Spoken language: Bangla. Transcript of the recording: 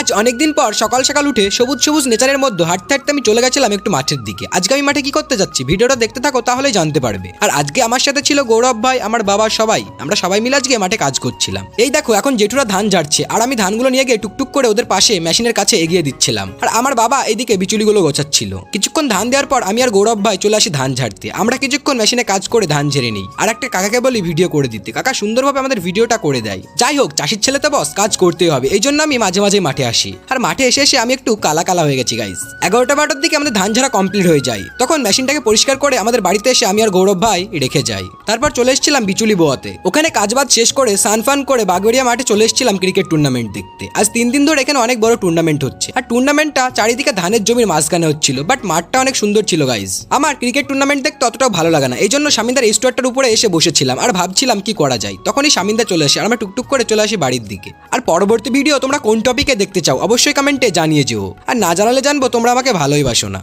আজ অনেকদিন পর সকাল সকাল উঠে সবুজ সবুজ নেচারের মধ্যে হাঁটতে হাঁটতে আমি চলে গেছিলাম একটু মাঠের দিকে। আজকে আমি মাঠে কি করতে যাচ্ছি ভিডিওটা দেখতে থাকো, তাহলে জানতে পারবে। আর আজকে আমার সাথে ছিল গৌরব ভাই, আমার বাবা, আমরা সবাই মিলে আজকে মাঠে কাজ করছিলাম। এই দেখো এখন জেঠুরা ধান ঝাড়ছে আর আমি ধানগুলো নিয়ে গিয়ে টুকটুক করে ওদের পাশে মেশিনের কাছে এগিয়ে দিচ্ছিলাম। আর আমার বাবা এইদিকে বিচুলিগুলো গোছাচ্ছিল। কিছুক্ষণ ধান দেওয়ার পর আমি আর গৌরব ভাই চলে আসি ধান ঝাড়তে। আমরা কিছুক্ষণ মেশিনে কাজ করে ধান ঝেড়ে নিই। আর একটা কাকাকে বলি ভিডিও করে দিতে, কাকা সুন্দরভাবে আমাদের ভিডিওটা করে দেয়। যাই হোক, চাষির ছেলে তো বস, কাজ করতেই হবে, এই জন্য আমি মাঝে মাঝে মাঠে আসি। আর মাঠে এসে আমি একটু কালা হয়ে গেছি গাইস। 11টা-12টার দিকে আমাদের ধান ঝাড়া কমপ্লিট হয়ে যায়। তখন মেশিনটাকে পরিষ্কার করে আমাদের বাড়িতে এসে আমি আর গৌরব ভাই রেখে যাই। তারপর চলে এসেছিলাম বিচুলি বোয়াতে। ওখানে কাজবাজ শেষ করে সানফান করে বাগবেড়িয়া মাঠে চলে এসেছিলাম ক্রিকেট টুর্নামেন্ট দেখতে। আজ 3 দিন ধরে এখানে অনেক বড় টুর্নামেন্ট হচ্ছে। আর টুর্নামেন্টটা চারিদিকে ধানের জমির মাঝখানে হচ্ছিল, বাট মাঠটা অনেক সুন্দর ছিল গাইস। আমার ক্রিকেট টুর্নামেন্ট দেখতে অতটাও ভালো লাগে না, এই জন্য শামিনদার স্টোয়ারটার উপরে এসে বসেছিলাম আর ভাবছিলাম কি করা যায়। তখনই শামিনদা চলে আসে আর আমরা টুকটুক করে চলে আসি বাড়ির দিকে। আর পরবর্তী ভিডিও তোমরা কোন টপিকে দেখতে চাও অবশ্যই কমেন্টে জানিয়ে যেও। আর না জানালে জানবো তোমরা আমাকে ভালোই বাসো না।